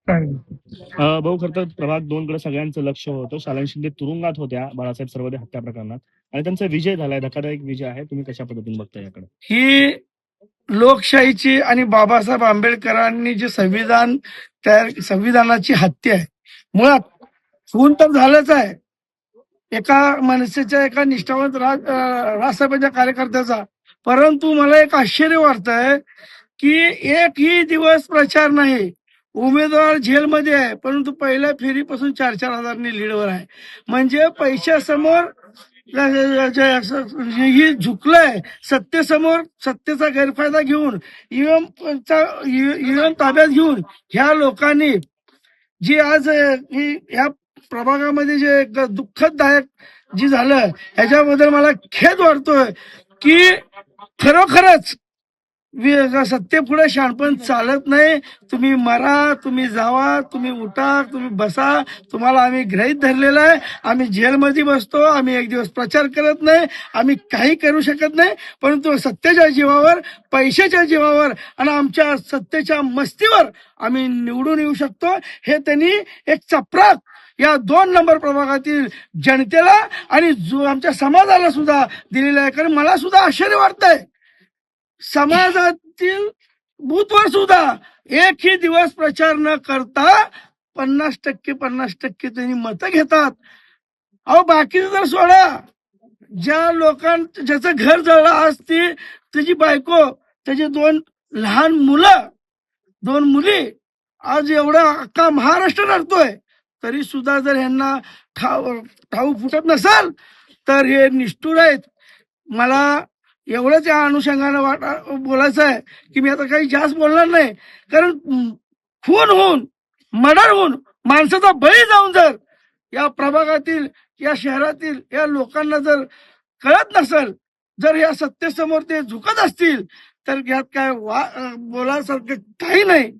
भाऊ, खरं तर प्रभाग 2 कडे सगळ्यांचं लक्ष होतं. शालन शिंदे तुरुंगात होत्या बाळासाहेब सरवदे हत्या प्रकरणात आणि त्यांचा विजय झालाय, धक्कादायक विजय आहे. तुम्ही कशा पद्धतीने बघता याकडे? ही लोकशाहीची आणि बाबासाहेब आंबेडकरांनी जे संविधान संविधानाची हत्या आहे. मुळात खून तर झालंच आहे एका मनसेच्या, एका निष्ठावंत राजसाहेबांच्या कार्यकर्त्याचा. परंतु मला एक आश्चर्य वाटतंय की एकही दिवस प्रचार नाही. उमेदवार जेलमध्ये आहे, परंतु पहिल्या फेरीपासून 4-4 हजारांनी लीडवर आहे. म्हणजे पैशासमोर ही झुकलंय. सत्तेसमोर सत्तेचा गैरफायदा घेऊन ईव्हीएम ताब्यात घेऊन ह्या लोकांनी जी आज ह्या प्रभागामध्ये जे दुःखदायक जी झालं ह्याच्याबद्दल मला खेद वाटतोय की खरोखरच सत्तेपुढे शहाणपण चालत नाही. तुम्ही मरा, तुम्ही जावा, तुम्ही उठा, तुम्ही बसा, तुम्हाला आम्ही गृहीत धरलेलं आहे. आम्ही जेलमध्ये बसतो, आम्ही एक दिवस प्रचार करत नाही, आम्ही काही करू शकत नाही. परंतु सत्तेच्या जीवावर, पैशाच्या जीवावर आणि आमच्या सत्तेच्या मस्तीवर आम्ही निवडून येऊ शकतो. हे त्यांनी एक चपराक या 2 नंबर प्रभागातील जनतेला आणि आमच्या समाजाला सुद्धा दिलेला आहे. कारण मला सुद्धा आश्चर्य वाटतंय, समाजातील बूथवर सुद्धा एकही दिवस प्रचार न करता 50% त्यांनी मतं घेतात. अहो, बाकीचं जर सोडा, ज्या लोकांचं ज्याचं घर जळलं, आज त्याची बायको, त्याची 2 लहान मुलं, 2 मुली, आज एवढा अख्खा महाराष्ट्र रडतोय. तरी सुद्धा जर ह्यांना ठाऊ फुटत नसेल तर हे निष्ठुर आहेत. मला एवढंच या अनुषंगानं बोलायचं आहे की मी आता काही जास्त बोलणार नाही. कारण खून होऊन, मर्डर होऊन, माणसाचा बळी जाऊन जर या प्रभागातील, या शहरातील या लोकांना जर कळत नसेल, जर या सत्तेसमोर ते झुकत असतील, तर यात काय बोलायसारखं काही नाही.